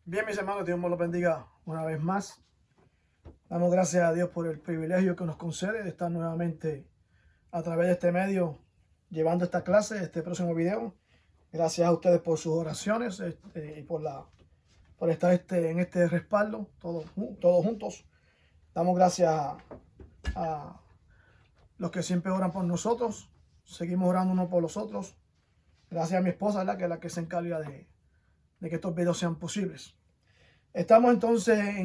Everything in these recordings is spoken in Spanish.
Bien, mis hermanos, Dios me los bendiga una vez más. Damos gracias a Dios por el privilegio que nos concede de estar nuevamente a través de este medio llevando esta clase, este próximo video. Gracias a ustedes por sus oraciones y por estar en este respaldo, todos juntos. Damos gracias a los que siempre oran por nosotros. Seguimos orando unos por los otros. Gracias a mi esposa, ¿verdad?, que es la que se encarga de que estos videos sean posibles. Estamos entonces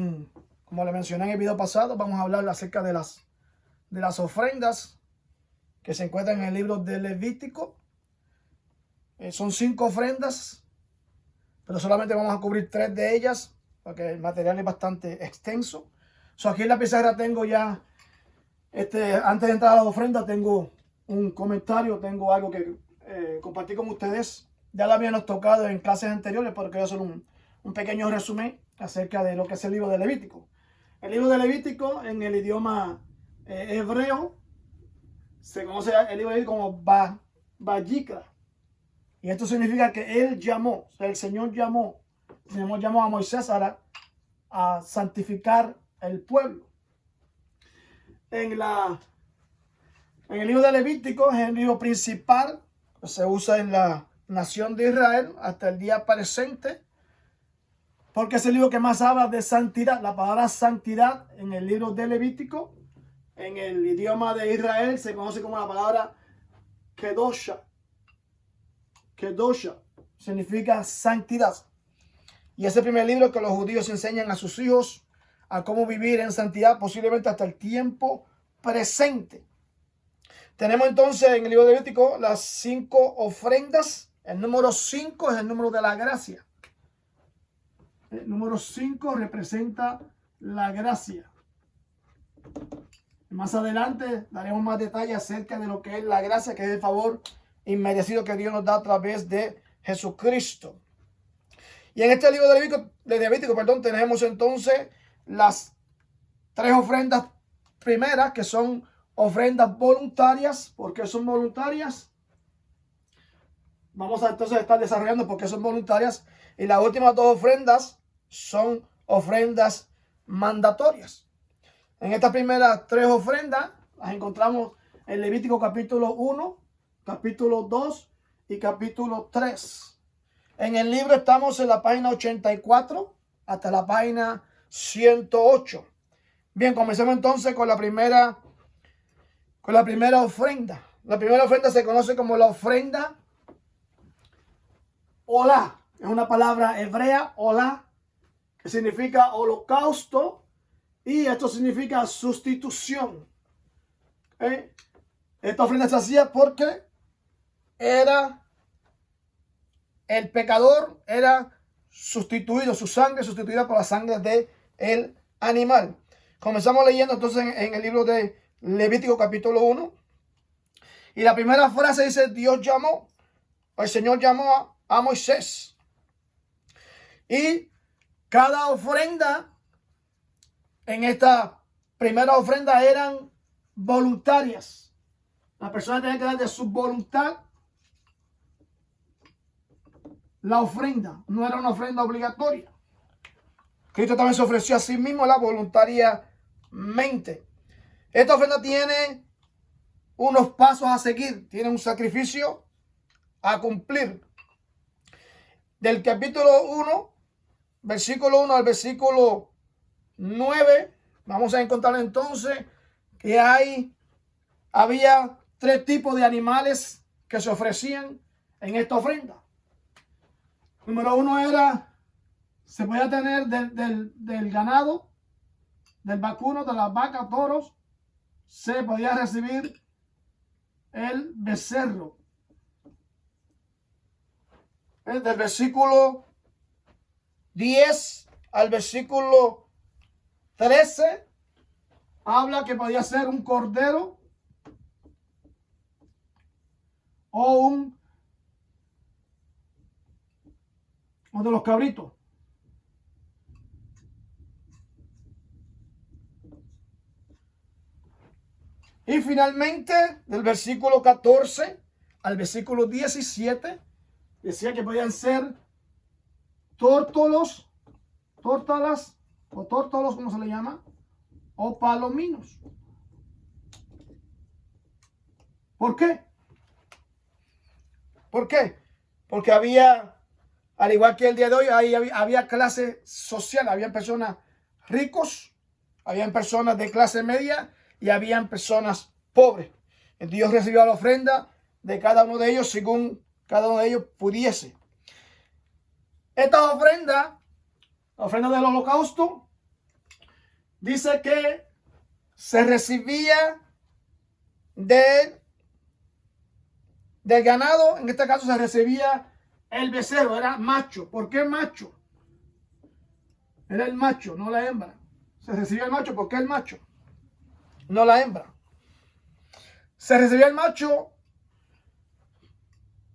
como le mencioné en el video pasado, vamos a hablar acerca de las ofrendas que se encuentran en el libro de Levítico. Son 5 ofrendas, pero solamente vamos a cubrir 3 de ellas, porque el material es bastante extenso. Aquí en la pizarra tengo ya, antes de entrar a las ofrendas, tengo un comentario, tengo algo que compartir con ustedes. Ya lo habíamos tocado en clases anteriores, pero quiero hacer un pequeño resumen acerca de lo que es el libro de Levítico. El libro de Levítico, en el idioma hebreo, se conoce el libro de Levítico como Vayikra. Y esto significa que él llamó, o sea, el Señor llamó a Moisés a santificar el pueblo. En el libro de Levítico es el libro principal que se usa en la nación de Israel hasta el día presente, porque es el libro que más habla de santidad. La palabra santidad en el libro de Levítico, en el idioma de Israel, se conoce como la palabra Kedosha. Kedosha significa santidad. Y es el primer libro que los judíos enseñan a sus hijos a cómo vivir en santidad, posiblemente hasta el tiempo presente. Tenemos entonces en el libro de Levítico las 5 ofrendas. El número 5 es el número de la gracia. El número 5 representa la gracia. Más adelante daremos más detalles acerca de lo que es la gracia, que es el favor inmerecido que Dios nos da a través de Jesucristo. Y en este libro de Levítico, tenemos entonces las 3 ofrendas primeras, que son ofrendas voluntarias. ¿Por qué son voluntarias? Vamos a entonces estar desarrollando por qué son voluntarias. Y las últimas 2 ofrendas son ofrendas mandatorias. En estas primeras 3 ofrendas las encontramos en Levítico capítulo 1, capítulo 2 y capítulo 3. En el libro estamos en la página 84 hasta la página 108. Bien, comencemos entonces con la primera ofrenda. La primera ofrenda se conoce como la ofrenda Olá. Es una palabra hebrea, Olá, que significa holocausto, y esto significa sustitución. Esta ofrenda se hacía porque el pecador era sustituido, su sangre sustituida por la sangre del animal. Comenzamos leyendo entonces en el libro de Levítico capítulo 1. Y la primera frase dice: el Señor llamó a Moisés. Y cada ofrenda en esta primera ofrenda eran voluntarias. La persona tenía que dar de su voluntad la ofrenda. No era una ofrenda obligatoria. Cristo también se ofreció a sí mismo voluntariamente. Esta ofrenda tiene unos pasos a seguir. Tiene un sacrificio a cumplir. Del capítulo 1, versículo 1 al versículo 9, vamos a encontrar entonces que había 3 tipos de animales que se ofrecían en esta ofrenda. Número 1 se podía tener del ganado, del vacuno, de las vacas, toros, se podía recibir el becerro. Del versículo 10 al versículo 13 habla que podía ser un cordero o uno de los cabritos. Y finalmente, del versículo 14 al versículo 17, decía que podían ser tórtolos tórtolas o tórtolos, ¿cómo se le llama? O palominos. ¿Por qué? ¿Por qué? Porque había, al igual que el día de hoy, había clase social, había personas ricos, habían personas de clase media y habían personas pobres. Dios recibió la ofrenda de cada uno de ellos según cada uno de ellos pudiese. Esta ofrenda, la ofrenda del holocausto, dice que se recibía del ganado. En este caso se recibía el becerro, era macho. ¿Por qué macho? Era el macho, no la hembra. Se recibía el macho, ¿por qué el macho? No la hembra. Se recibía el macho,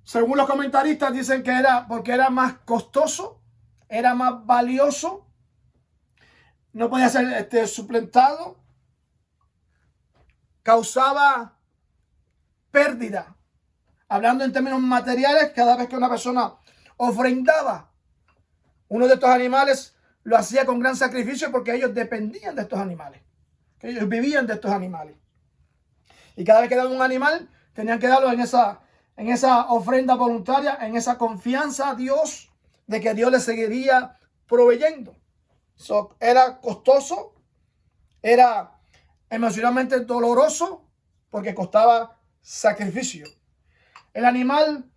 según los comentaristas dicen que era porque era más costoso, era más valioso, no podía ser suplantado, causaba pérdida. Hablando en términos materiales, cada vez que una persona ofrendaba uno de estos animales, lo hacía con gran sacrificio porque ellos dependían de estos animales, que ellos vivían de estos animales. Y cada vez que daban un animal, tenían que darlo en esa ofrenda voluntaria, en esa confianza a Dios de que Dios les seguiría proveyendo. Era costoso, era emocionalmente doloroso porque costaba sacrificio. El animal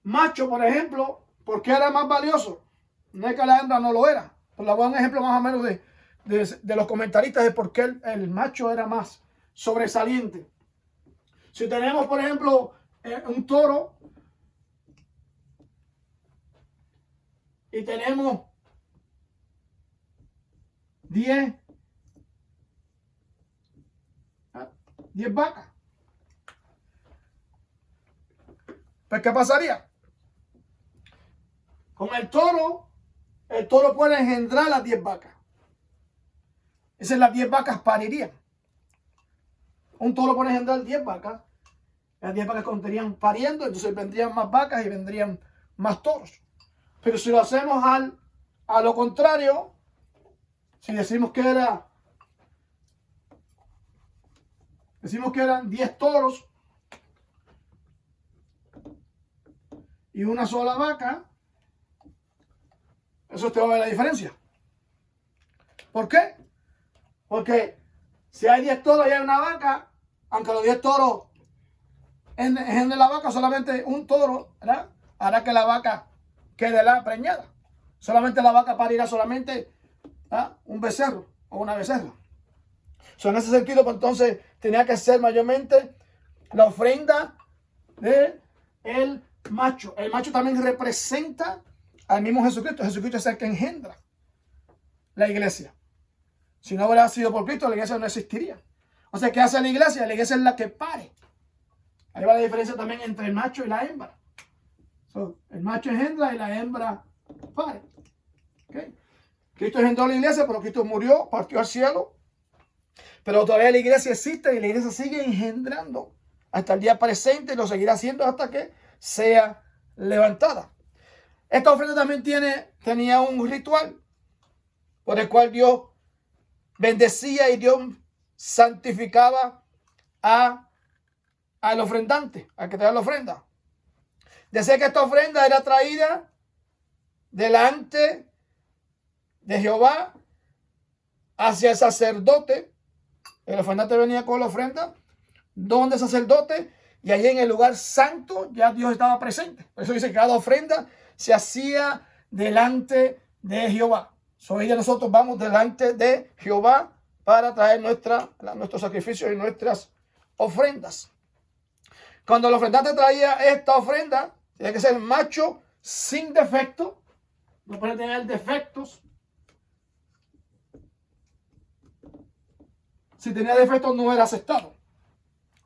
macho, por ejemplo, ¿por qué era más valioso? No es que la hembra no lo era. Pues le voy a dar un ejemplo más o menos de los comentaristas de por qué el macho era más sobresaliente. Si tenemos, por ejemplo, un toro y tenemos 10 vacas, pues ¿qué pasaría? Con el toro puede engendrar las 10 vacas. Esas las 10 vacas parirían. Un toro puede engendrar 10 vacas. Las 10 vacas contarían pariendo, entonces vendrían más vacas y vendrían más toros. Pero si lo hacemos a lo contrario, si decimos que eran 10 toros y una sola vaca, eso te va a ver la diferencia. ¿Por qué? Porque si hay 10 toros y hay una vaca, aunque los 10 toros engendren la vaca, solamente un toro, ¿verdad?, hará que la vaca quede preñada. Solamente la vaca parirá solamente un becerro o una becerra. En ese sentido, pues, entonces tenía que ser mayormente la ofrenda del macho. El macho también representa al mismo Jesucristo. Jesucristo es el que engendra la iglesia. Si no hubiera sido por Cristo, la iglesia no existiría. O sea, ¿qué hace la iglesia? La iglesia es la que pare. Ahí va la diferencia también entre el macho y la hembra. El macho engendra y la hembra pare. ¿Okay? Cristo engendró la iglesia, pero Cristo murió, partió al cielo. Pero todavía la iglesia existe y la iglesia sigue engendrando hasta el día presente y lo seguirá haciendo hasta que sea levantada. Esta ofrenda también tenía un ritual por el cual Dios bendecía y Dios santificaba al ofrendante, al que traía la ofrenda. Decía que esta ofrenda era traída delante de Jehová hacia el sacerdote. El ofrendante venía con la ofrenda donde el sacerdote, y allí en el lugar santo ya Dios estaba presente. Por eso dice que cada ofrenda se hacía delante de Jehová. Hoy día nosotros vamos delante de Jehová para traer nuestros sacrificios y nuestras ofrendas. Cuando el ofrendante traía esta ofrenda, tenía que ser macho sin defecto. No puede tener defectos. Si tenía defectos no era aceptado.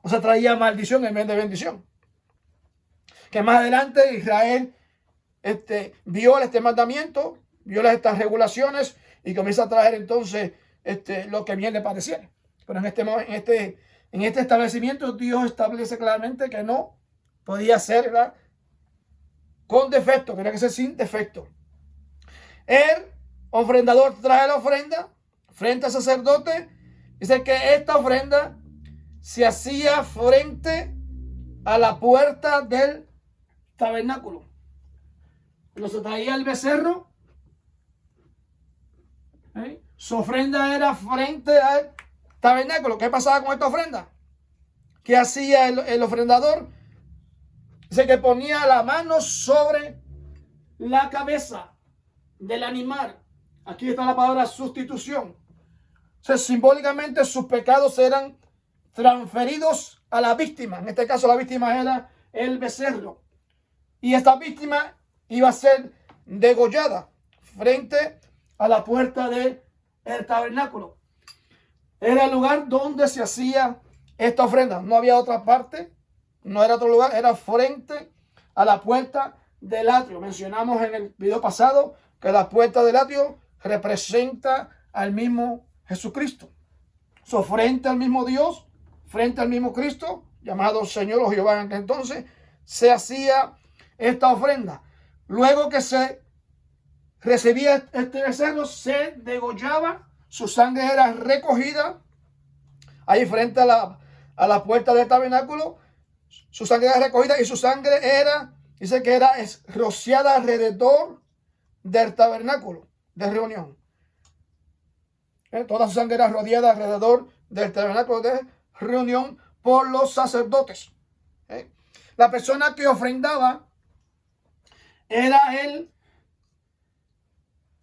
O sea, traía maldición en vez de bendición. Que más adelante Israel viola este mandamiento, viola estas regulaciones y comienza a traer entonces lo que bien le pareciera. Pero en este establecimiento Dios establece claramente que no podía ser, ¿verdad?, con defecto, tenía que ser sin defecto. El ofrendador trae la ofrenda frente al sacerdote, dice que esta ofrenda se hacía frente a la puerta del tabernáculo. Cuando se traía el becerro, su ofrenda era frente al tabernáculo. ¿Qué pasaba con esta ofrenda? ¿Qué hacía el ofrendador? Dice que ponía la mano sobre la cabeza del animal. Aquí está la palabra sustitución. O sea, simbólicamente sus pecados eran transferidos a la víctima. En este caso la víctima era el becerro. Y esta víctima iba a ser degollada frente a la puerta del tabernáculo. Era el lugar donde se hacía esta ofrenda. No había otra parte, no era otro lugar, era frente a la puerta del atrio. Mencionamos en el video pasado que la puerta del atrio representa al mismo Jesucristo. So, frente al mismo Dios, frente al mismo Cristo, llamado Señor o Jehová en aquel entonces, se hacía esta ofrenda. Luego que se recibía este becerro, se degollaba, su sangre era recogida ahí frente a la puerta del tabernáculo. Su sangre era recogida y su sangre dice que era rociada alrededor del tabernáculo de reunión. Toda su sangre era rodeada alrededor del tabernáculo de reunión por los sacerdotes. La persona que ofrendaba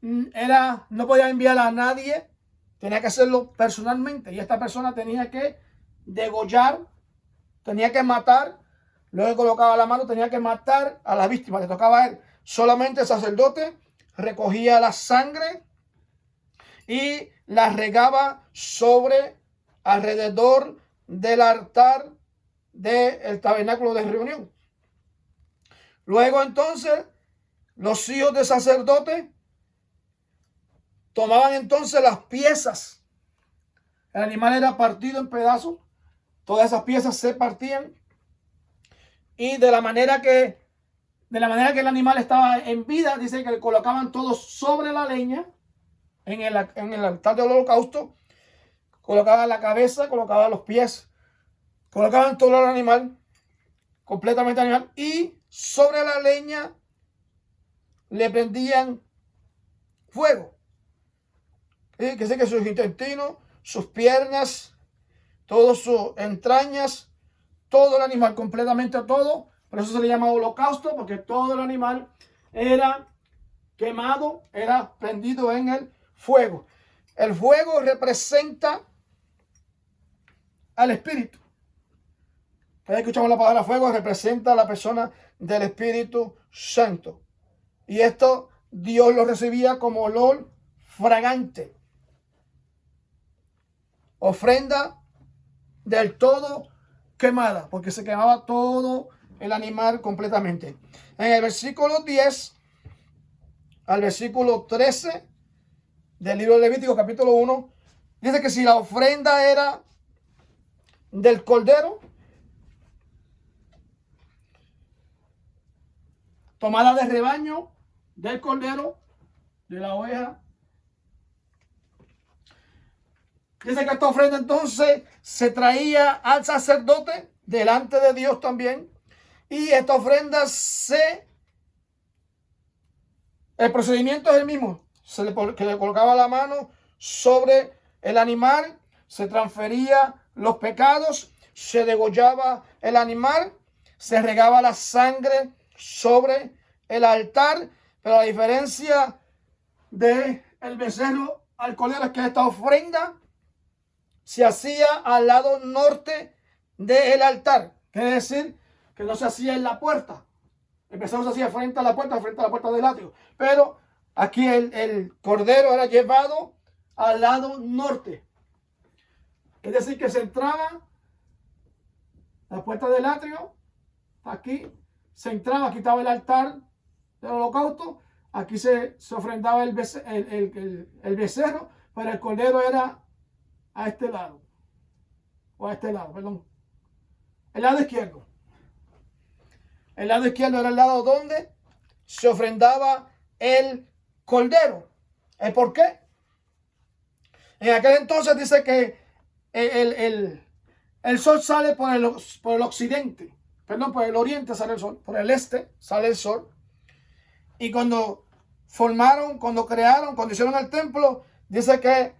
no podía enviar a nadie, tenía que hacerlo personalmente. Y esta persona tenía que degollar, tenía que matar. Luego colocaba la mano, tenía que matar a la víctima, le tocaba a él. Solamente el sacerdote recogía la sangre y la regaba alrededor del altar del tabernáculo de reunión. Luego entonces los hijos del sacerdote tomaban entonces las piezas. El animal era partido en pedazos. Todas esas piezas se partían. Y de la manera que el animal estaba en vida, dice que colocaban todo sobre la leña en el altar del holocausto. Colocaban la cabeza, colocaban los pies, colocaban todo el animal, completamente animal. Y sobre la leña le prendían fuego. ¿Sí? Que sé que sus intestinos, sus piernas, todas sus entrañas, todo el animal, completamente todo. Por eso se le llama holocausto, porque todo el animal era quemado, era prendido en el fuego. El fuego representa al Espíritu. Cada vez que escuchamos la palabra fuego, representa a la persona del Espíritu Santo. Y esto Dios lo recibía como olor fragante. Ofrenda del todo quemada, porque se quemaba todo el animal completamente. En el versículo 10 al versículo 13 del libro de Levítico, capítulo 1, dice que si la ofrenda era del cordero, tomada de rebaño, del cordero, de la oveja, dice que esta ofrenda entonces se traía al sacerdote delante de Dios también. Y esta ofrenda el procedimiento es el mismo. Que le colocaba la mano sobre el animal, se transfería los pecados, se degollaba el animal, se regaba la sangre sobre el altar. Pero la diferencia del becerro al cordero es que esta ofrenda se hacía al lado norte del altar. Quiere decir que no se hacía en la puerta. El becerro se hacía frente a la puerta del atrio. Pero aquí el cordero era llevado al lado norte. Es decir, que se entraba la puerta del atrio. Aquí se entraba, aquí estaba el altar del holocausto. Aquí se ofrendaba el becerro, pero el cordero era a este lado. O a este lado, perdón. El lado izquierdo. El lado izquierdo era el lado donde se ofrendaba el cordero. ¿El por qué? En aquel entonces dice que el sol sale por el occidente. Perdón, por el oriente sale el sol. Por el este sale el sol. Y cuando cuando hicieron el templo, dice que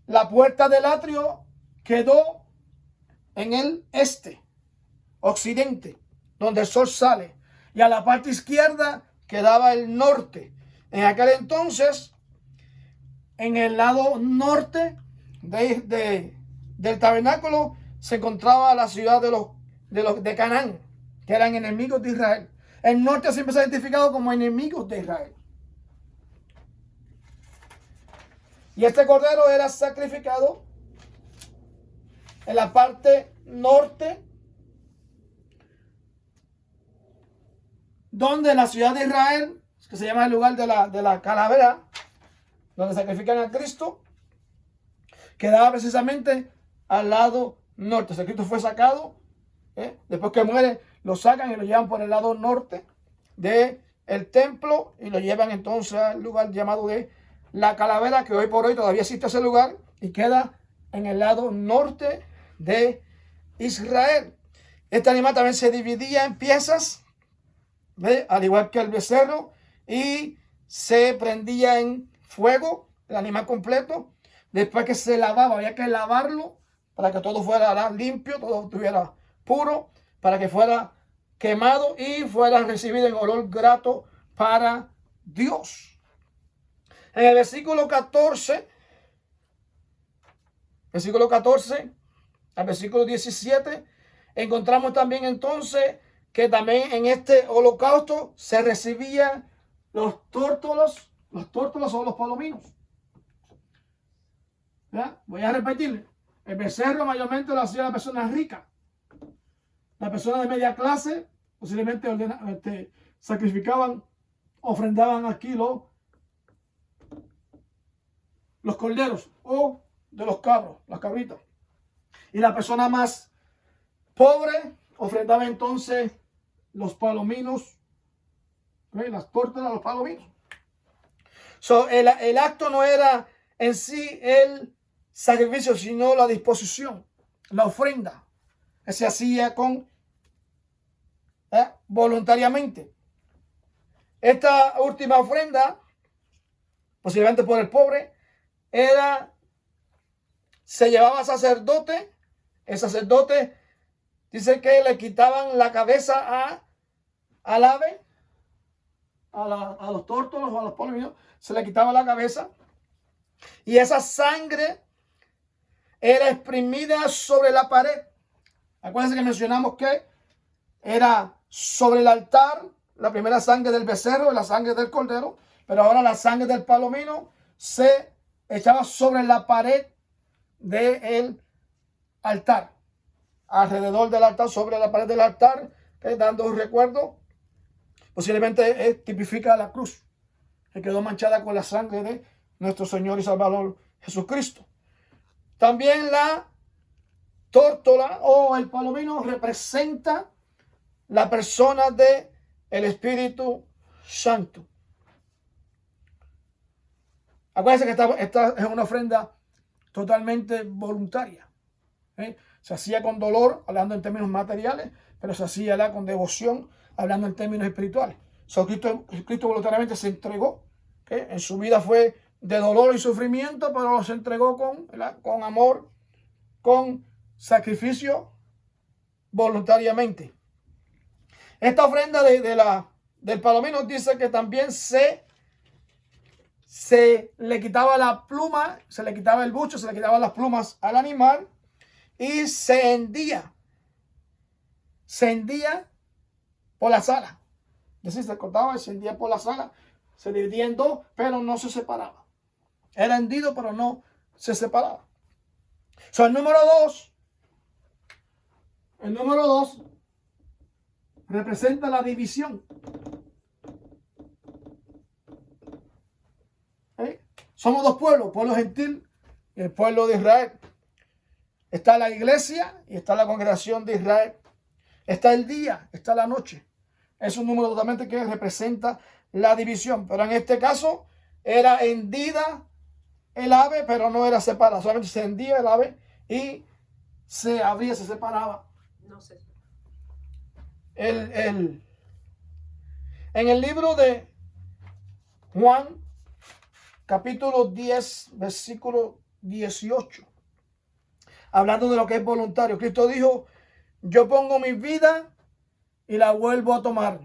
la puerta del atrio quedó en el occidente, donde el sol sale. Y a la parte izquierda quedaba el norte. En aquel entonces, en el lado norte del tabernáculo se encontraba la ciudad de Canaán, que eran enemigos de Israel. El norte siempre se ha identificado como enemigos de Israel. Y este cordero era sacrificado en la parte norte, donde la ciudad de Israel, que se llama el lugar de la calavera, donde sacrifican a Cristo, quedaba precisamente al lado norte. O sea, Cristo fue sacado, después que muere, lo sacan y lo llevan por el lado norte del templo y lo llevan entonces al lugar llamado de la calavera, que hoy por hoy todavía existe ese lugar y queda en el lado norte de Israel. Este animal también se dividía en piezas, al igual que el becerro, y se prendía en fuego el animal completo. Después que se lavaba, había que lavarlo para que todo fuera limpio, todo estuviera puro, para que fuera quemado y fuera recibido en olor grato para Dios. En el versículo 14 al versículo 17, encontramos también entonces que también en este holocausto se recibían los tórtolos o los palominos. ¿Ya? Voy a repetirle. El becerro mayormente lo hacía la persona rica. La persona de media clase posiblemente sacrificaban, ofrendaban aquí los corderos o de los cabros, las cabritas. Y la persona más pobre ofrendaba entonces los palominos, las tórtolas, los palominos. El acto no era en sí el sacrificio, sino la disposición, la ofrenda que se hacía voluntariamente. Esta última ofrenda, posiblemente por el pobre, se llevaba a sacerdote. El sacerdote dice que le quitaban la cabeza al ave, a los tórtolos o a los palominos, se le quitaba la cabeza y esa sangre era exprimida sobre la pared. Acuérdense que mencionamos que era sobre el altar la primera sangre del becerro y la sangre del cordero, pero ahora la sangre del palomino se echaba sobre la pared del altar, alrededor del altar, sobre la pared del altar, dando un recuerdo. Posiblemente tipifica la cruz, que quedó manchada con la sangre de nuestro Señor y Salvador Jesucristo. También la tórtola o el palomino representa la persona de el Espíritu Santo. Acuérdense que esta es una ofrenda totalmente voluntaria. Se hacía con dolor, hablando en términos materiales, pero se hacía con devoción, hablando en términos espirituales. Cristo voluntariamente se entregó. En su vida fue de dolor y sufrimiento, pero se entregó con amor, con sacrificio, voluntariamente. Esta ofrenda del palomino dice que también se le quitaba la pluma, se le quitaba el bucho, se le quitaban las plumas al animal y se hendía por la sala. Es decir, se cortaba y se hendía por la sala, se dividía en dos, pero no se separaba. Era hendido, pero no se separaba. El número 2 representa la división. Somos dos pueblos, el pueblo gentil y el pueblo de Israel. Está la iglesia y está la congregación de Israel. Está el día, está la noche. Es un número totalmente que representa la división. Pero en este caso, era hendida el ave, pero no era separada. Solamente se hendía el ave y se abría, se separaba. No sé. En el libro de Juan, capítulo 10, versículo 18, hablando de lo que es voluntario, Cristo dijo: yo pongo mi vida y la vuelvo a tomar.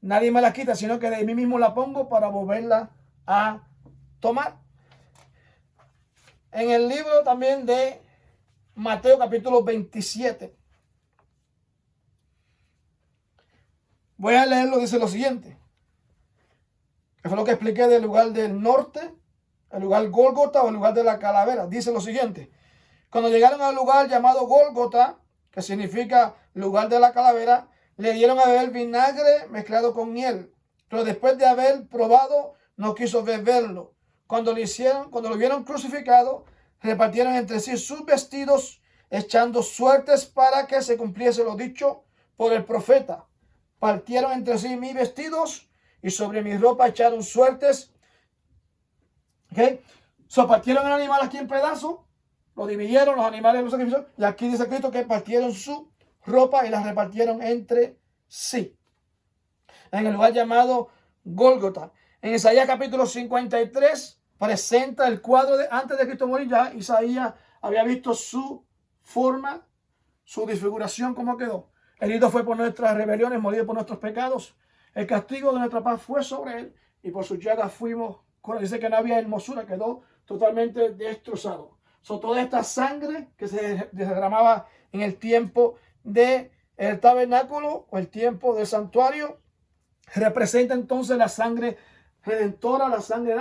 Nadie me la quita, sino que de mí mismo la pongo para volverla a tomar. En el libro también de Mateo, capítulo 27, voy a leerlo, dice lo siguiente, que fue lo que expliqué del lugar del norte, el lugar Gólgota o el lugar de la calavera. Dice lo siguiente: cuando llegaron al lugar llamado Gólgota, que significa lugar de la calavera, le dieron a beber vinagre mezclado con miel, pero después de haber probado no quiso beberlo. Cuando lo vieron crucificado, repartieron entre sí sus vestidos, echando suertes para que se cumpliese lo dicho por el profeta. Partieron entre sí mis vestidos y sobre mi ropa echaron suertes. Partieron el animal aquí en pedazos, lo dividieron, los animales los sacrificios, y aquí dice Cristo que partieron su ropa y la repartieron entre sí, en el lugar llamado Gólgota. En Isaías capítulo 53 presenta el cuadro de antes de Cristo morir. Ya Isaías había visto su forma, su disfiguración, cómo quedó. Herido fue por nuestras rebeliones, molido por nuestros pecados. El castigo de nuestra paz fue sobre él y por sus llagas fuimos curados. Dice que no había hermosura, quedó totalmente destrozado. Toda esta sangre que se derramaba en el tiempo del tabernáculo o el tiempo del santuario representa entonces la sangre redentora, la sangre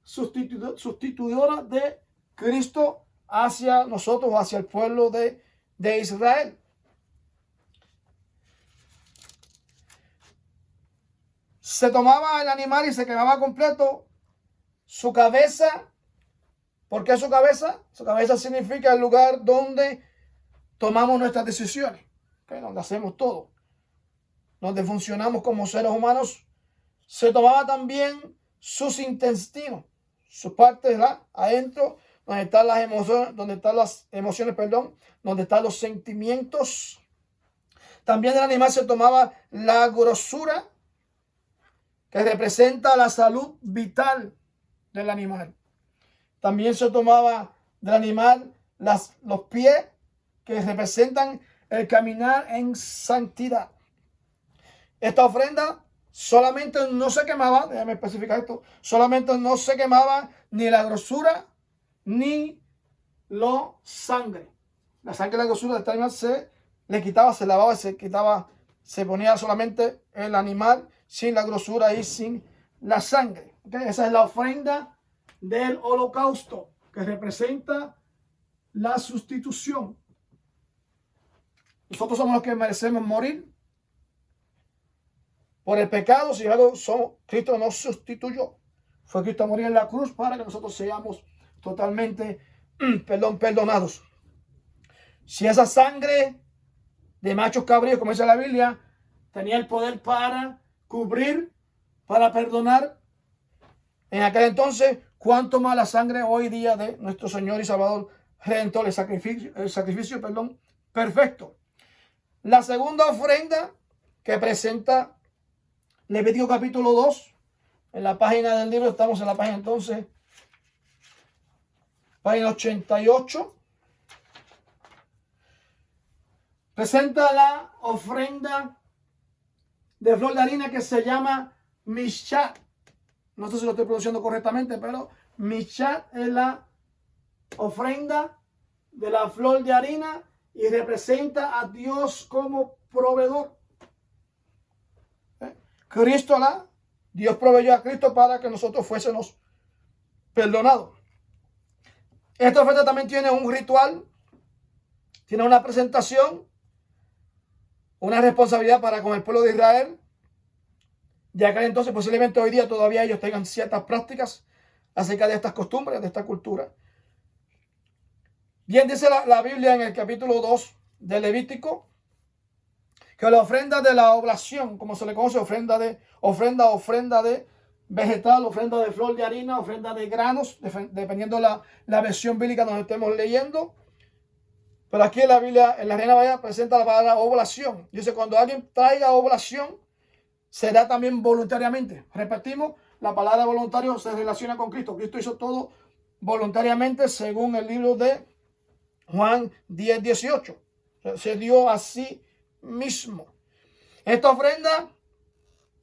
sustituidora de Cristo hacia nosotros, hacia el pueblo de Israel. Se tomaba el animal y se quemaba completo. Su cabeza, ¿por qué su cabeza? Su cabeza significa el lugar donde tomamos nuestras decisiones, donde hacemos todo, donde funcionamos como seres humanos. Se tomaba también sus intestinos, sus partes adentro, donde están las emociones, donde están los sentimientos. También del animal se tomaba la grosura, que representa la salud vital del animal. También se tomaba del animal los pies, que representan el caminar en santidad. Esta ofrenda solamente no se quemaba, déjame especificar esto, solamente no se quemaba ni la grosura ni la sangre. La sangre y la grosura de este animal se le quitaba, se lavaba, se quitaba, se ponía solamente el animal sin la grosura y sin la sangre. Esa es la ofrenda del holocausto, que representa la sustitución. Nosotros somos los que merecemos morir por el pecado. Sin embargo, Cristo nos sustituyó. Fue Cristo a morir en la cruz para que nosotros seamos totalmente perdonados. Si esa sangre de machos cabríos, como dice la Biblia, tenía el poder para cubrir, para perdonar en aquel entonces, cuánto más la sangre hoy día de nuestro Señor y Salvador Redentor, el sacrificio perfecto. La segunda ofrenda que presenta Levítico capítulo 2, en la página del libro, estamos en la página entonces, página 88, presenta la ofrenda de flor de harina que se llama Mishat. No sé si lo estoy pronunciando correctamente, pero Mishat es la ofrenda de la flor de harina y representa a Dios como proveedor. Dios proveyó a Cristo para que nosotros fuésemos perdonados. Esta ofrenda también tiene un ritual, tiene una presentación, una responsabilidad para con el pueblo de Israel. Ya que entonces posiblemente hoy día todavía ellos tengan ciertas prácticas acerca de estas costumbres, de esta cultura. Bien dice la Biblia en el capítulo 2 de Levítico, que la ofrenda de la oblación, como se le conoce, ofrenda de vegetal, ofrenda de flor de harina, ofrenda de granos, dependiendo la versión bíblica donde estemos leyendo. Pero aquí en la Biblia, en la Reina Valera, presenta la palabra oblación. Dice, cuando alguien traiga oblación, será también voluntariamente. Repetimos, la palabra voluntario se relaciona con Cristo. Cristo hizo todo voluntariamente según el libro de Juan 10:18. Se dio a sí mismo. Esta ofrenda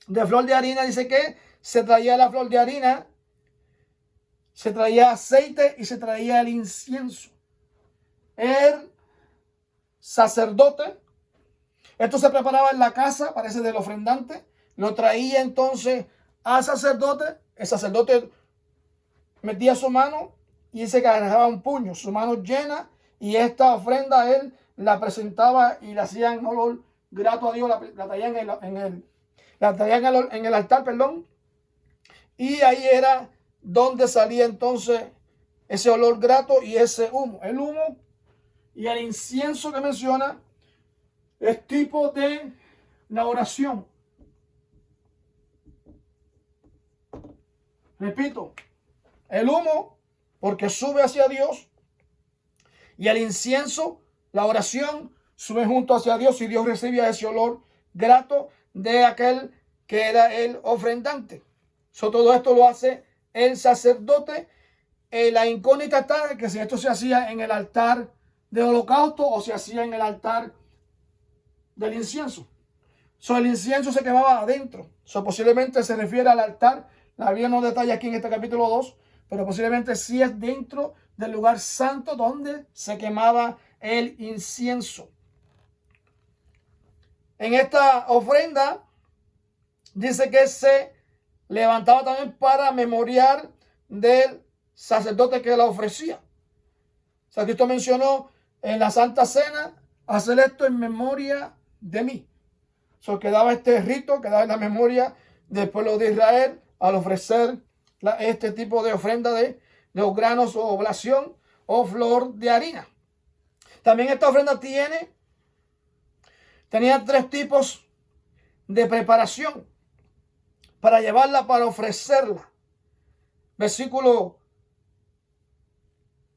de flor de harina dice que se traía la flor de harina, se traía aceite y se traía el incienso. El sacerdote, esto se preparaba en la casa, parece del ofrendante, lo traía entonces al sacerdote, el sacerdote metía su mano y se agarraba un puño, su mano llena, y esta ofrenda él la presentaba y la hacían olor grato a Dios, la traían en el altar, perdón, y ahí era donde salía entonces ese olor grato y ese humo. El humo y el incienso que menciona es tipo de la oración. Repito, el humo porque sube hacia Dios, y el incienso, la oración, sube junto hacia Dios, y Dios recibía ese olor grato de aquel que era el ofrendante. Todo esto lo hace el sacerdote. La incógnita está de que si esto se hacía en el altar de holocausto o se hacía en el altar del incienso. El incienso se quemaba adentro. Posiblemente se refiere al altar. La Biblia no detalla aquí en este capítulo 2, pero posiblemente sí es dentro del lugar santo donde se quemaba el incienso. En esta ofrenda dice que se levantaba también para memoriar del sacerdote que la ofrecía. Cristo mencionó en la Santa Cena, hacer esto en memoria de mí. Quedaba este rito, quedaba en la memoria del pueblo de Israel al ofrecer este tipo de ofrenda de los granos o oblación o flor de harina. También esta ofrenda tenía 3 tipos de preparación para llevarla, para ofrecerla. Versículo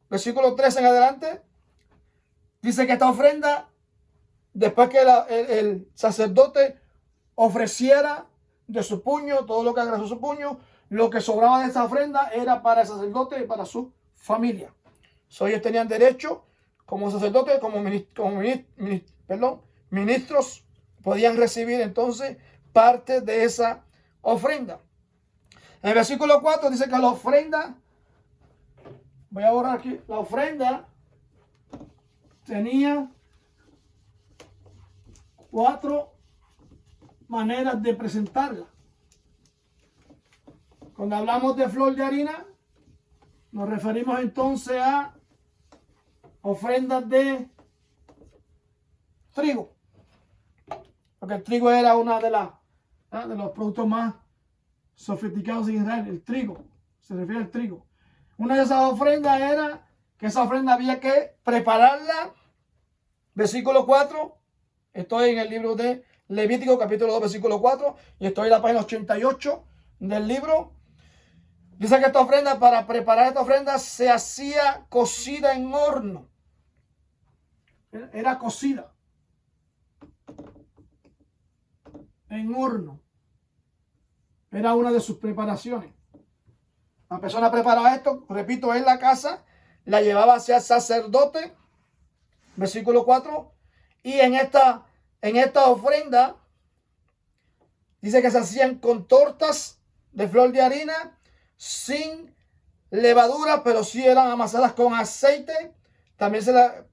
3 en adelante dice que esta ofrenda, después que el sacerdote ofreciera de su puño todo lo que agregó su puño, lo que sobraba de esa ofrenda era para el sacerdote y para su familia. Ellos tenían derecho, como sacerdotes, como ministros, podían recibir entonces parte de esa ofrenda. En el versículo 4 dice que la ofrenda, voy a borrar aquí, la ofrenda tenía 4 maneras de presentarla. Cuando hablamos de flor de harina, nos referimos entonces a ofrendas de trigo, porque el trigo era una de los productos más sofisticados en Israel. El trigo, se refiere al trigo. Una de esas ofrendas era que esa ofrenda había que prepararla. Versículo 4, estoy en el libro de Levítico, capítulo 2, versículo 4, y estoy en la página 88 del libro. Dice que esta ofrenda, para preparar esta ofrenda, se hacía cocida en horno. Era cocida en horno. Era una de sus preparaciones. La persona preparaba esto, repito, en la casa, la llevaba hacia el sacerdote, versículo 4, y en esta ofrenda dice que se hacían con tortas de flor de harina, sin levadura, pero sí eran amasadas con aceite. También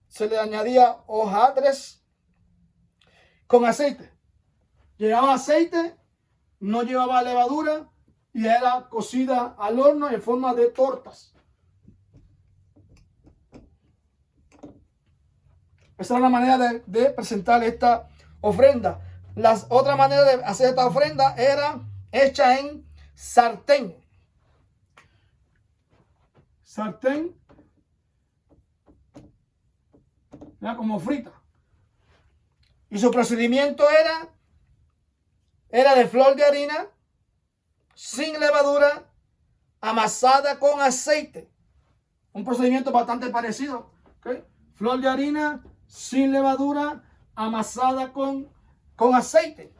se le añadía hojaldres con aceite. Llevaba aceite, no llevaba levadura, y era cocida al horno en forma de tortas. Esa era la manera de presentar esta ofrenda. La otra manera de hacer esta ofrenda era hecha en sartén. Sartén, era como frita. Y su procedimiento era de flor de harina, sin levadura, amasada con aceite. Un procedimiento bastante parecido. ¿Okay? Flor de harina sin levadura, amasada con aceite.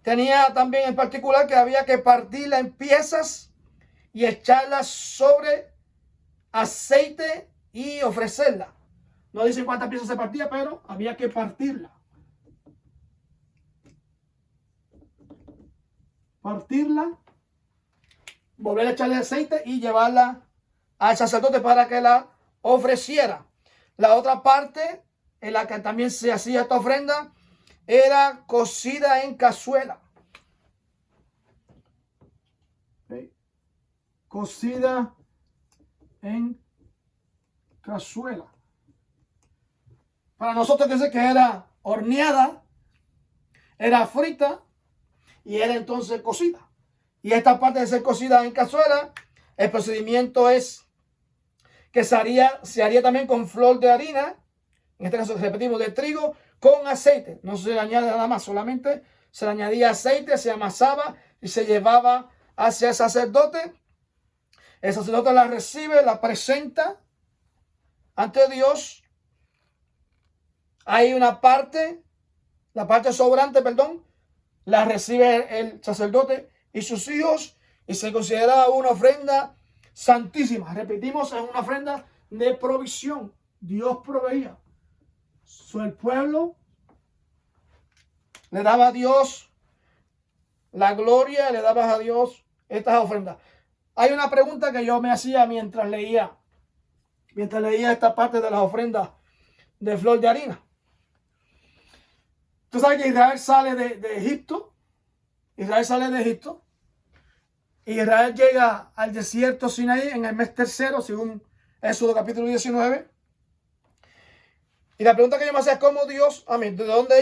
Tenía también en particular que había que partirla en piezas y echarla sobre aceite y ofrecerla. No dice cuántas piezas se partía, pero había que partirla. Partirla, volver a echarle aceite y llevarla al sacerdote para que la ofreciera. La otra parte en la que también se hacía esta ofrenda era cocida en cazuela. ¿Okay? Cocida en cazuela. Para nosotros que sé que era horneada, era frita y era entonces cocida. Y esta parte de ser cocida en cazuela, el procedimiento es que se haría también con flor de harina, en este caso repetimos de trigo, con aceite. No se le añade nada más, solamente se le añadía aceite, se amasaba y se llevaba hacia el sacerdote. El sacerdote la recibe, la presenta ante Dios. Hay una parte, la parte sobrante, perdón, la recibe el sacerdote y sus hijos y se considera una ofrenda santísima. Repetimos, es una ofrenda de provisión. Dios proveía. El pueblo le daba a Dios la gloria, le daba a Dios estas ofrendas. Hay una pregunta que yo me hacía mientras leía esta parte de las ofrendas de flor de harina. Tú sabes que Israel sale de Egipto. Israel sale de Egipto. Israel llega al desierto Sinaí en el mes tercero, según Éxodo capítulo 19. Y la pregunta que yo me hacía es cómo Dios, ¿de dónde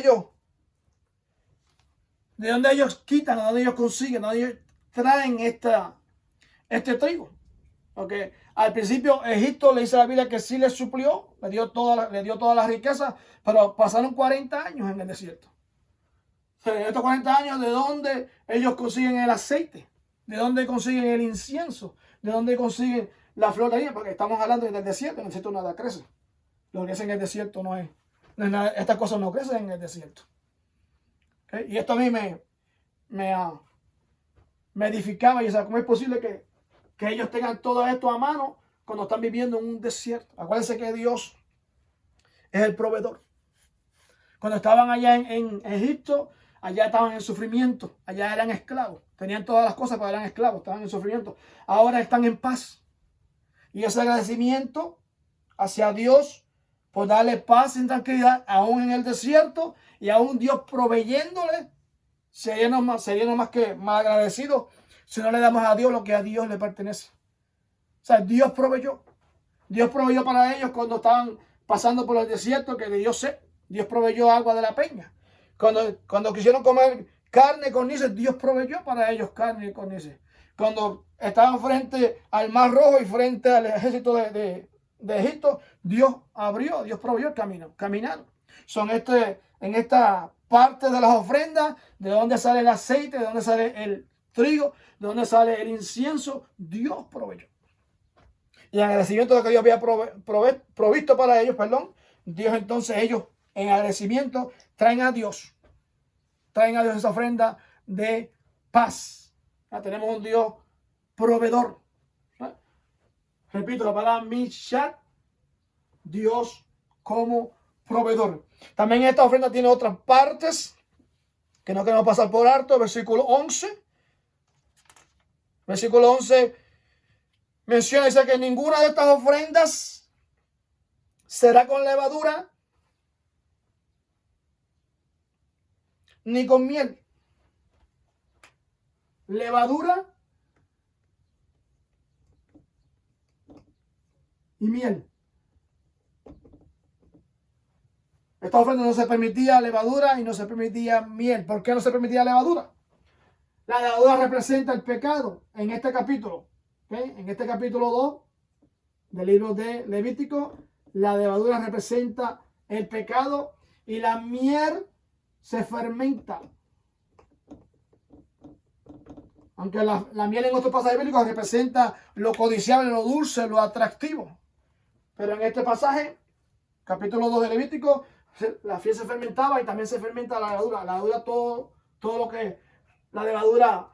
ellos quitan, de dónde ellos consiguen, de dónde ellos traen este trigo? Porque al principio Egipto le dice a la Biblia que sí les suplió, le dio toda la riqueza, pero pasaron 40 años en el desierto. O sea, en estos 40 años, ¿de dónde ellos consiguen el aceite? ¿De dónde consiguen el incienso? ¿De dónde consiguen la flor de harina? Porque estamos hablando del desierto, en el desierto nada crece. Lo que crece en el desierto no es nada, estas cosas no crecen en el desierto. ¿Okay? Y esto a mí me edificaba y o sea, ¿cómo es posible que ellos tengan todo esto a mano cuando están viviendo en un desierto? Acuérdense que Dios es el proveedor. Cuando estaban allá en Egipto, allá estaban en sufrimiento, allá eran esclavos, tenían todas las cosas, pero eran esclavos, estaban en sufrimiento. Ahora están en paz. Y ese agradecimiento hacia Dios por darle paz y tranquilidad, aún en el desierto, y aún Dios proveyéndole, seríamos más que más agradecidos si no le damos a Dios lo que a Dios le pertenece. O sea, Dios proveyó. Dios proveyó para ellos cuando estaban pasando por el desierto, que Dios proveyó agua de la peña. Cuando quisieron comer carne con nices, Dios proveyó para ellos carne con nices. Cuando estaban frente al Mar Rojo y frente al ejército de Egipto, Dios proveyó el camino. Caminaron. En esta parte de las ofrendas, de donde sale el aceite, de donde sale el trigo, de donde sale el incienso, Dios proveyó. Y en agradecimiento de que Dios había provisto para ellos, Dios entonces ellos en agradecimiento traen a Dios esa ofrenda de paz. Ya tenemos un Dios proveedor. ¿Sí? Repito la palabra Mishat, Dios como proveedor. También esta ofrenda tiene otras partes que no queremos pasar por alto. Versículo 11. Versículo 11 menciona, dice que ninguna de estas ofrendas será con levadura ni con miel. Levadura y miel. Esta ofrenda no se permitía levadura y no se permitía miel. ¿Por qué no se permitía levadura? La levadura representa el pecado en este capítulo. ¿Okay? En este capítulo 2 del libro de Levítico, la levadura representa el pecado y la miel se fermenta. Aunque la miel en otros pasajes bíblicos representa lo codiciable, lo dulce, lo atractivo. Pero en este pasaje, capítulo 2 de Levítico, la fiel se fermentaba y también se fermenta la levadura. La levadura, todo lo que la levadura,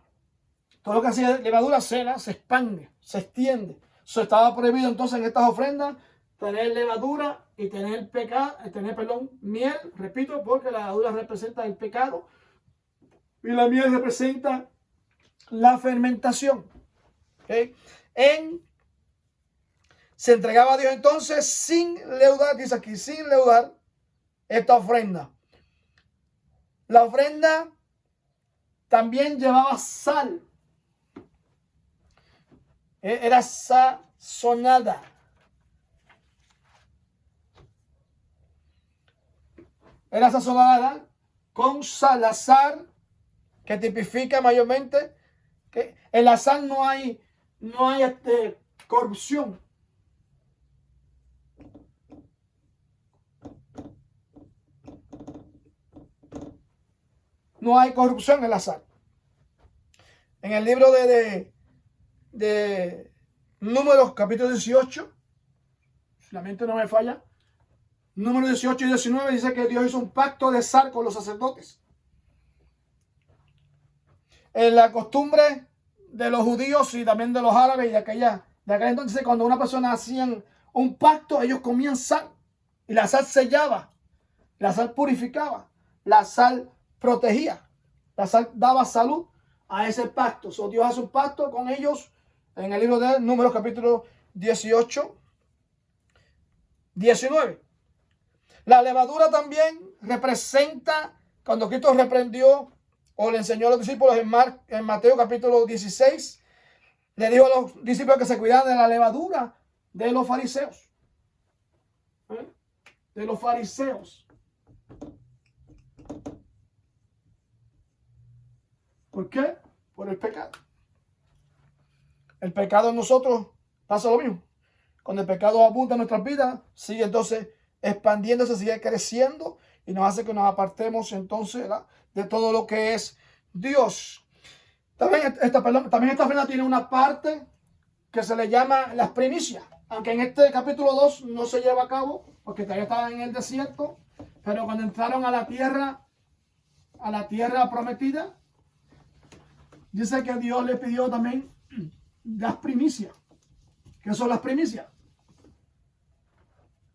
todo lo que hacía levadura se expande, se extiende. Eso estaba prohibido entonces en estas ofrendas tener levadura y tener miel, repito, porque la levadura representa el pecado y la miel representa la fermentación. ¿Okay? Se entregaba a Dios entonces sin leudar, dice aquí, sin leudar esta ofrenda. La ofrenda también llevaba sal. Era sazonada. Era sazonada con sal. La sal, que tipifica mayormente que en la sal no hay corrupción. No hay corrupción en la sal. En el libro de Números, capítulo 18, si la mente no me falla, Números 18 y 19 dice que Dios hizo un pacto de sal con los sacerdotes. En la costumbre de los judíos y también de los árabes y de aquel entonces, cuando una persona hacían un pacto, ellos comían sal. Y la sal sellaba, la sal purificaba, la sal protegía, la sal daba salud a ese pacto. So, Dios hace un pacto con ellos en el libro de Números, capítulo 18, 19. La levadura también representa, cuando Cristo reprendió o le enseñó a los discípulos en Mateo capítulo 16, le dijo a los discípulos que se cuidaran de la levadura de los fariseos. De los fariseos. ¿Por qué? Por el pecado. El pecado en nosotros pasa lo mismo. Cuando el pecado abunda en nuestras vidas, sigue entonces expandiéndose, sigue creciendo y nos hace que nos apartemos entonces, ¿verdad?, de todo lo que es Dios. También esta ofrenda tiene una parte que se le llama las primicias. Aunque en este capítulo 2 no se lleva a cabo, porque todavía estaban en el desierto, pero cuando entraron a la tierra prometida, dice que Dios le pidió también las primicias. ¿Qué son las primicias?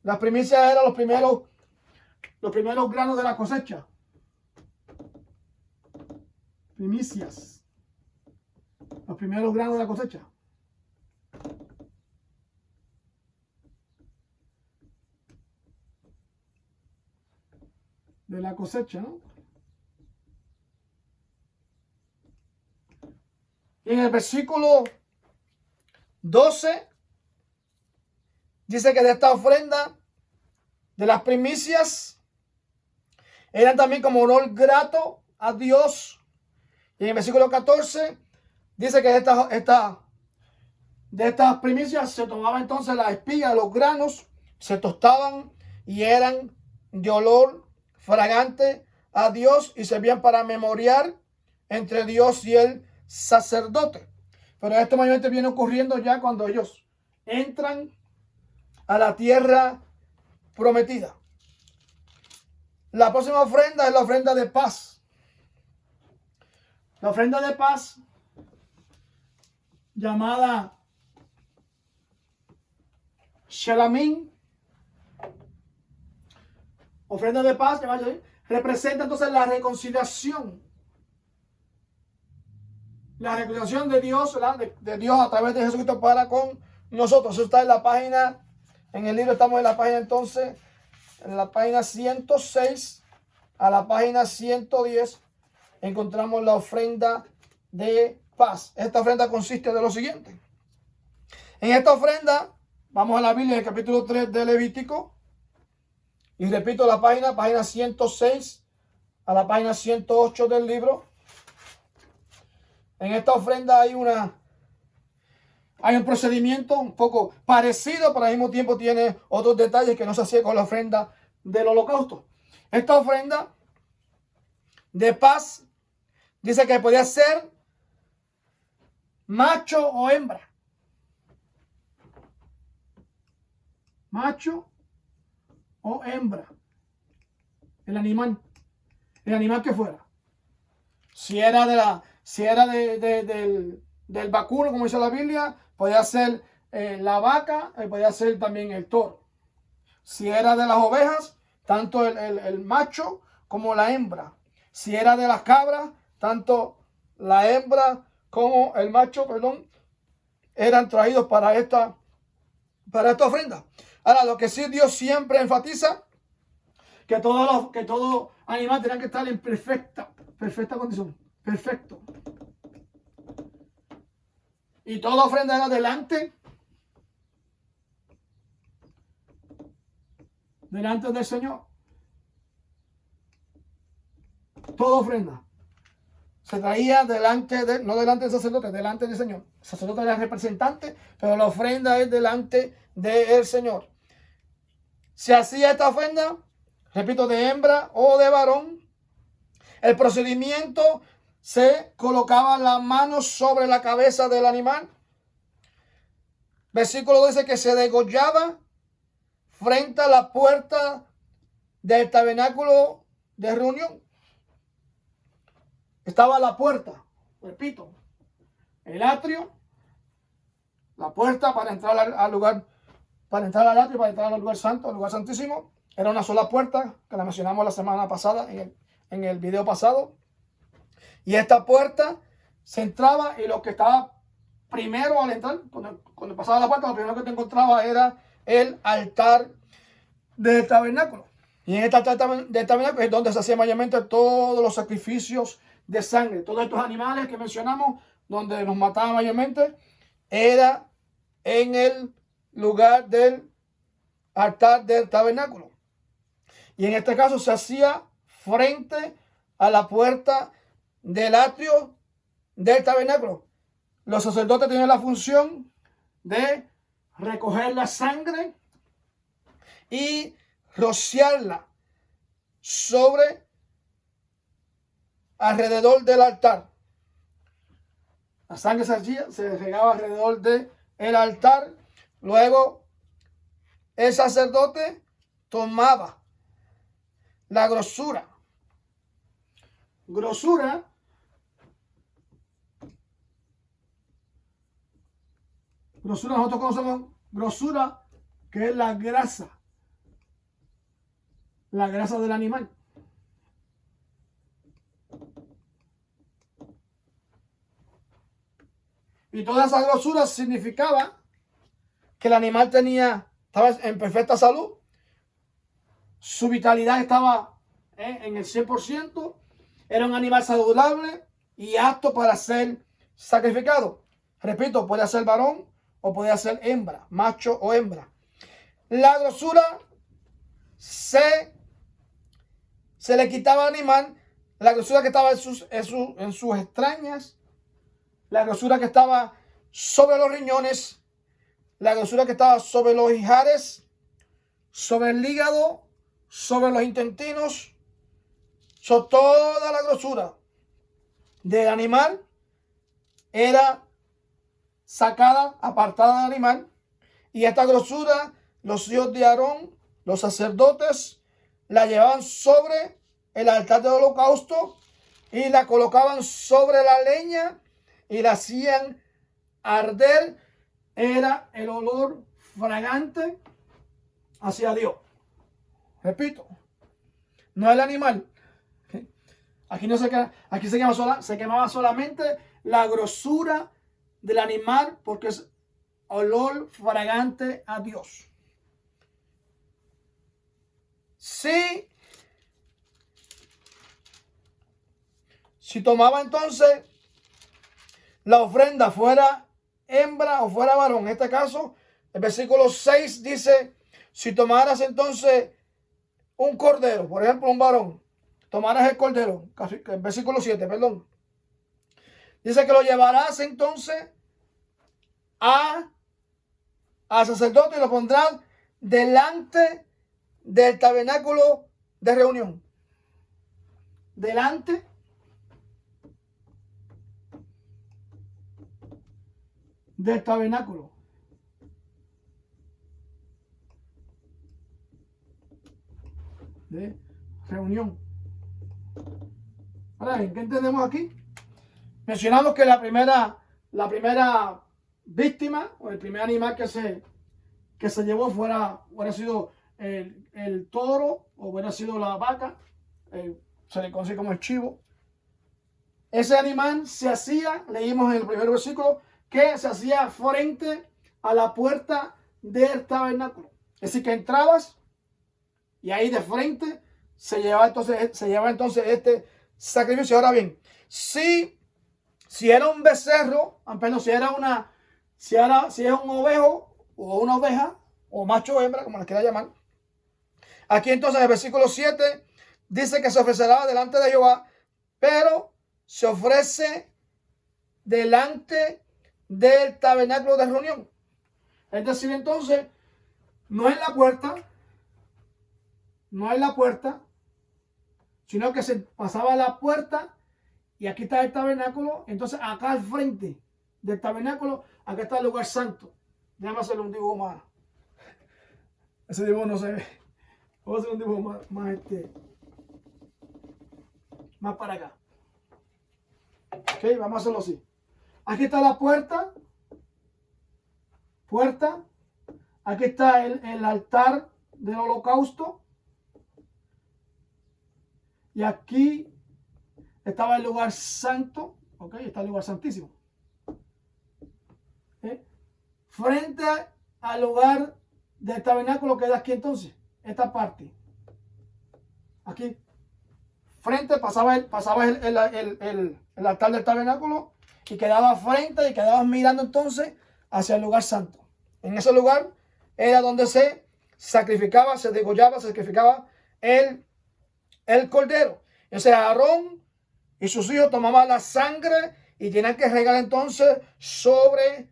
Las primicias eran los primeros granos de la cosecha. Primicias. Los primeros granos de la cosecha. De la cosecha, ¿no? Y en el versículo 12 dice que de esta ofrenda, de las primicias, eran también como olor grato a Dios. Y en el versículo 14 dice que de estas primicias se tomaba entonces la espiga, los granos, se tostaban y eran de olor fragante a Dios y servían para memoriar entre Dios y el sacerdote. Pero esto mayormente viene ocurriendo ya cuando ellos entran a la tierra prometida. La próxima ofrenda es la ofrenda de paz. La ofrenda de paz, llamada Shelamim, ofrenda de paz, representa entonces la reconciliación. La reconciliación de Dios, de Dios a través de Jesucristo para con nosotros. Eso está en la página, en el libro estamos en la página entonces, en la página 106 a la página 110, encontramos la ofrenda de paz. Esta ofrenda consiste de lo siguiente. En esta ofrenda, vamos a la Biblia, en el capítulo 3 de Levítico, y repito la página 106 a la página 108 del libro. En esta ofrenda hay un procedimiento un poco parecido, pero al mismo tiempo tiene otros detalles que no se hacía con la ofrenda del holocausto. Esta ofrenda de paz dice que podía ser macho o hembra. Macho o hembra. El animal que fuera. Si era del vacuno, como dice la Biblia, podía ser la vaca, podía ser también el toro. Si era de las ovejas, tanto el macho como la hembra. Si era de las cabras, tanto la hembra como el macho, eran traídos para esta ofrenda. Ahora, lo que sí Dios siempre enfatiza, que todo animal tenía que estar en perfecta condición. Perfecto. Y toda ofrenda era delante del Señor. Toda ofrenda se traía no delante del sacerdote, delante del Señor. El sacerdote era el representante, pero la ofrenda es delante del Señor. Se hacía esta ofrenda, repito, de hembra o de varón. El procedimiento: se colocaba la mano sobre la cabeza del animal. Versículo dice que se degollaba frente a la puerta del tabernáculo de reunión. Estaba la puerta, repito, el atrio, la puerta para entrar al lugar, para entrar al atrio, para entrar al lugar santo, al lugar santísimo. Era una sola puerta, que la mencionamos la semana pasada, en el video pasado. Y esta puerta se entraba, y lo que estaba primero al entrar, cuando pasaba la puerta, lo primero que te encontraba era el altar del tabernáculo. Y en este altar del tabernáculo es donde se hacían mayormente todos los sacrificios de sangre. Todos estos animales que mencionamos, donde nos mataban mayormente, era en el lugar del altar del tabernáculo. Y en este caso se hacía frente a la puerta del atrio del tabernáculo. Los sacerdotes tenían la función de recoger la sangre y rociarla alrededor del altar. La sangre se regaba alrededor del altar. Luego el sacerdote tomaba la grosura. Nosotros conocemos grosura, que es la grasa del animal. Y toda esa grosura significaba que el animal estaba en perfecta salud, su vitalidad estaba en el 100%, era un animal saludable y apto para ser sacrificado. Repito, puede ser varón o puede ser hembra, macho o hembra. La grosura se le quitaba al animal, la grosura que estaba en sus extrañas, la grosura que estaba sobre los riñones, la grosura que estaba sobre los ijares, sobre el hígado, sobre los intestinos. Toda la grosura del animal era sacada, apartada del animal, y esta grosura los hijos de Aarón, los sacerdotes, la llevaban sobre el altar del holocausto y la colocaban sobre la leña y la hacían arder. Era el olor fragante hacia Dios. Repito, no el animal. Aquí se quemaba solamente la grosura del animal, porque es olor fragante a Dios. Si tomaba entonces la ofrenda, fuera hembra o fuera varón, en este caso, el versículo 6 dice: si tomaras entonces un cordero, por ejemplo, un varón, tomaras el cordero, el versículo 7, perdón, dice que lo llevarás entonces al sacerdote y lo pondrás delante del tabernáculo de reunión. Delante del tabernáculo. De reunión. Ahora bien, ¿qué entendemos aquí? Mencionamos que la primera víctima o el primer animal que se llevó hubiera sido el toro o hubiera sido la vaca, se le conoce como el chivo. Ese animal se hacía, leímos en el primer versículo, que se hacía frente a la puerta del tabernáculo. Es decir, que entrabas y ahí de frente se llevaba entonces este sacrificio. Ahora bien, si era un becerro, perdón, si es un ovejo o una oveja, o macho o hembra, como les quiera llamar, aquí entonces en el versículo 7 dice que se ofrecerá delante de Jehová, pero se ofrece delante del tabernáculo de reunión. Es decir, entonces, no es la puerta, sino que se pasaba la puerta y aquí está el tabernáculo. Entonces, acá al frente del tabernáculo, acá está el lugar santo. Déjame hacerle un dibujo más. Ese dibujo no se ve. Voy a hacer un dibujo más para acá. Ok, vamos a hacerlo así. Aquí está la puerta. Aquí está el altar del holocausto. Y aquí estaba el lugar santo. Ok, está el lugar santísimo. Frente al lugar del tabernáculo queda aquí entonces. Esta parte. Aquí. Frente pasaba el altar del tabernáculo y quedaba frente y quedabas mirando entonces hacia el lugar santo. En ese lugar era donde se sacrificaba, se degollaba, se sacrificaba el cordero. O sea, Aarón y sus hijos tomaban la sangre y tenían que regar entonces sobre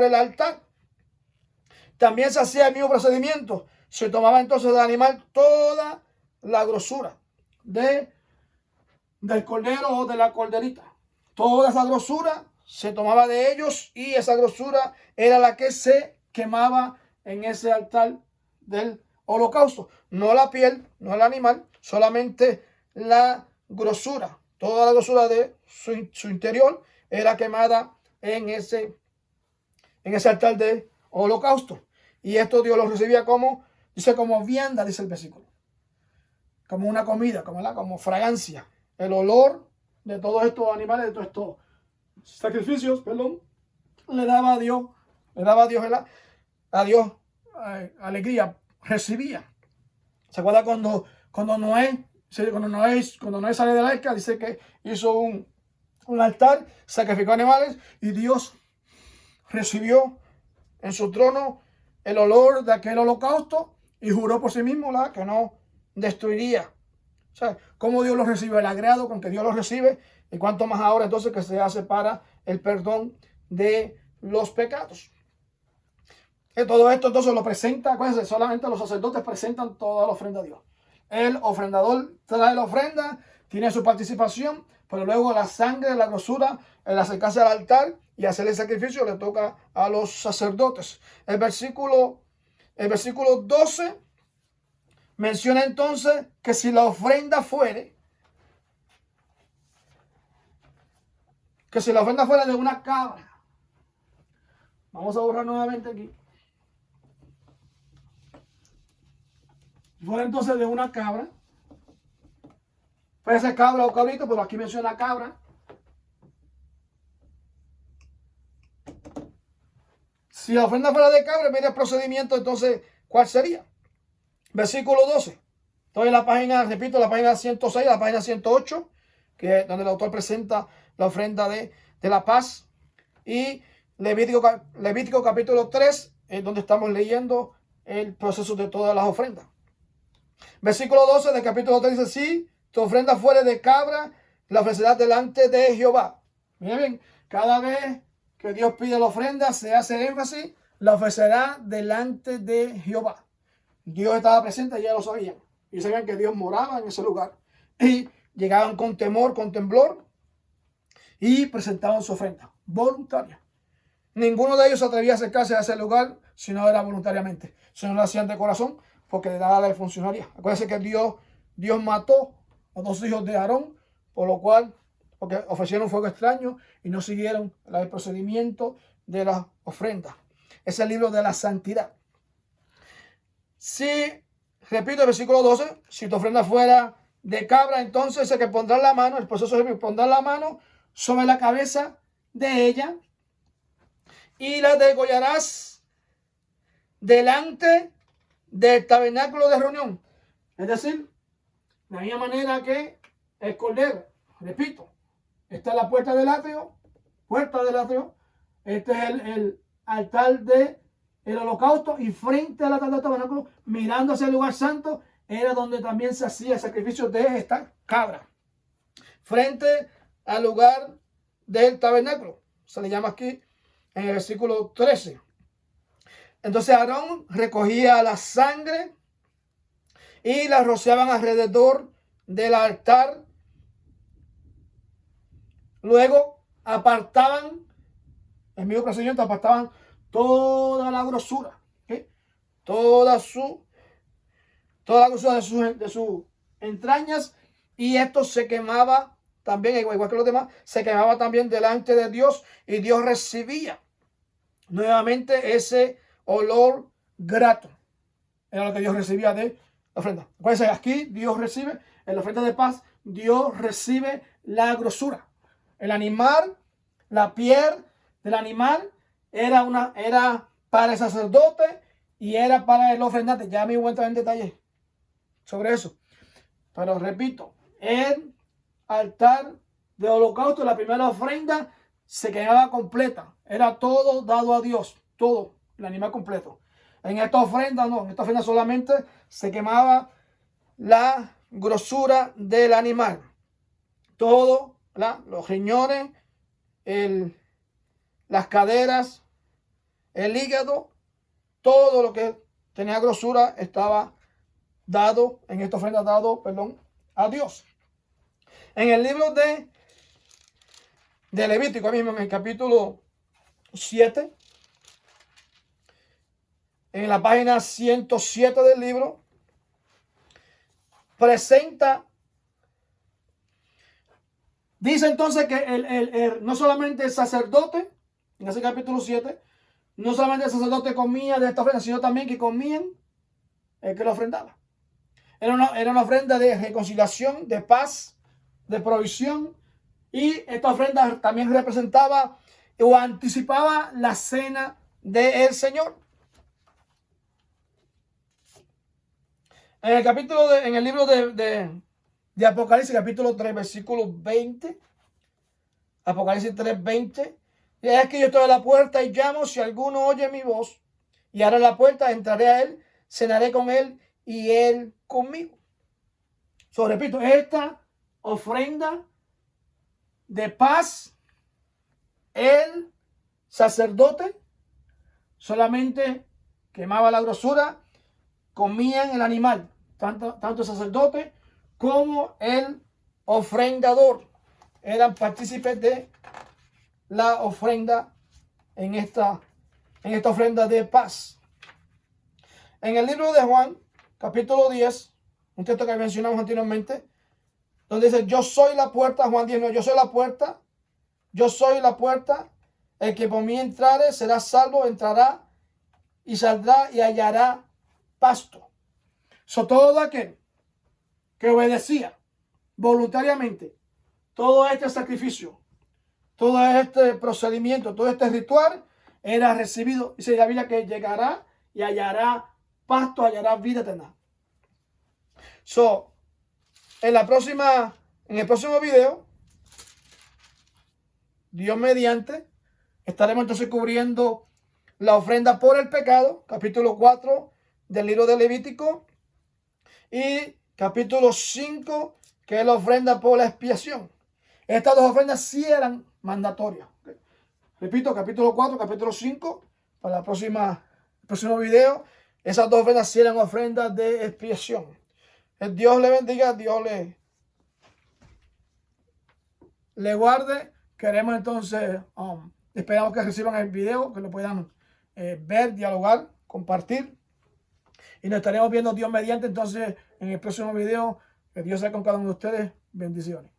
el altar. También se hacía el mismo procedimiento. Se tomaba entonces del animal toda la grosura del cordero o de la corderita. Toda esa grosura se tomaba de ellos y esa grosura era la que se quemaba en ese altar del holocausto. No la piel, no el animal, solamente la grosura. Toda la grosura de su interior era quemada en ese altar de holocausto. Y esto Dios lo recibía como vianda, dice el versículo. Como una comida, como fragancia. El olor de todos estos animales, de todos estos sacrificios, le daba a Dios, alegría, recibía. ¿Se acuerda cuando Noé sale del arca? Dice que hizo un altar, sacrificó animales y Dios recibió en su trono el olor de aquel holocausto y juró por sí mismo que no destruiría. O sea, cómo Dios lo recibe, el agrado con que Dios lo recibe y cuánto más ahora entonces que se hace para el perdón de los pecados. Y todo esto entonces lo presenta, acuérdense, solamente los sacerdotes presentan toda la ofrenda a Dios. El ofrendador trae la ofrenda, tiene su participación, pero luego la sangre, la grosura, el acercarse al altar y hacer el sacrificio le toca a los sacerdotes. El versículo 12 menciona entonces que si la ofrenda fuere de una cabra. Vamos a borrar nuevamente aquí. Fuera entonces de una cabra. Puede ser cabra o cabrito, pero aquí menciona cabra. Si la ofrenda fuera de cabra, mira el procedimiento, entonces, ¿cuál sería? Versículo 12. Estoy en la página, repito, la página 106, la página 108, que es donde el autor presenta la ofrenda de la paz. Y Levítico capítulo 3, es donde estamos leyendo el proceso de todas las ofrendas. Versículo 12 del capítulo 3 dice: si tu ofrenda fuere de cabra, la ofrecerás delante de Jehová. Miren bien, cada vez que Dios pide la ofrenda, se hace énfasis, la ofrecerá delante de Jehová. Dios estaba presente, ya lo sabían. Y sabían que Dios moraba en ese lugar. Y llegaban con temor, con temblor, y presentaban su ofrenda voluntaria. ninguno de ellos se atrevía a acercarse a ese lugar si no era voluntariamente. Si no lo hacían de corazón, porque de nada le funcionaría. Acuérdense que Dios mató a 2 hijos de Aarón, por lo cual, porque ofrecieron fuego extraño y no siguieron el procedimiento de la ofrenda. Es el libro de la santidad. Si, repito el versículo 12, si tu ofrenda fuera de cabra, entonces el que pondrá la mano, el proceso es pondrá la mano sobre la cabeza de ella y la degollarás delante del tabernáculo de reunión. Es decir, de la misma manera que el cordero, repito, esta es la puerta del atrio, este es el altar del holocausto, y frente al altar del tabernáculo, mirando hacia el lugar santo, era donde también se hacía el sacrificio de esta cabra. Frente al lugar del tabernáculo, se le llama aquí en el versículo 13. Entonces Aarón recogía la sangre y la rociaban alrededor del altar. Luego apartaban, el mismo procedimiento, apartaban toda la grosura, ¿okay? toda la grosura de sus entrañas, y esto se quemaba también, igual que los demás, se quemaba también delante de Dios, y Dios recibía nuevamente ese olor grato. Era lo que Dios recibía de la ofrenda. Acuérdense, aquí Dios recibe, en la ofrenda de paz, Dios recibe la grosura. El animal, la piel del animal era para el sacerdote y era para el ofrendante. Ya me voy a entrar en detalle sobre eso. Pero repito, el altar de holocausto, la primera ofrenda, se quedaba completa. Era todo dado a Dios, todo, el animal completo. En esta ofrenda no, en esta ofrenda solamente se quemaba la grosura del animal. Todo, ¿verdad? Los riñones, las caderas, el hígado, todo lo que tenía grosura estaba dado, en esta ofrenda a Dios. En el libro de Levítico, mismo en el capítulo 7, en la página 107 del libro, dice entonces que no solamente el sacerdote, en ese capítulo 7, no solamente el sacerdote comía de esta ofrenda, sino también que comían el que lo ofrendaba. Era una ofrenda de reconciliación, de paz, de provisión, y esta ofrenda también representaba o anticipaba la cena del Señor. En el libro de Apocalipsis, capítulo 3, versículo 20, Apocalipsis 3, 20, y es que yo estoy a la puerta y llamo: si alguno oye mi voz y abre la puerta, entraré a él, cenaré con él y él conmigo. Repito, esta ofrenda de paz, el sacerdote solamente quemaba la grosura, comían el animal, tanto el sacerdote como el ofrendador eran partícipes de la ofrenda en esta ofrenda de paz. En el libro de Juan, capítulo 10, un texto que mencionamos anteriormente, donde dice: yo soy la puerta. Juan 19, yo soy la puerta, el que por mí entrare será salvo, entrará y saldrá y hallará pasto. Todo aquel que obedecía voluntariamente todo este sacrificio, todo este procedimiento, todo este ritual, era recibido, dice la Biblia, que llegará y hallará pasto, hallará vida eterna. En el próximo video, Dios mediante, estaremos entonces cubriendo la ofrenda por el pecado, capítulo 4 del libro de Levítico, y capítulo 5, que es la ofrenda por la expiación. Estas dos ofrendas sí eran mandatorias. Repito, capítulo 4, capítulo 5, para el próximo video, esas dos ofrendas sí eran ofrendas de expiación. Dios le bendiga, Dios le guarde. Queremos entonces Esperamos que reciban el video, que lo puedan ver, dialogar, compartir. Y nos estaremos viendo Dios mediante entonces en el próximo video. Que Dios sea con cada uno de ustedes. Bendiciones.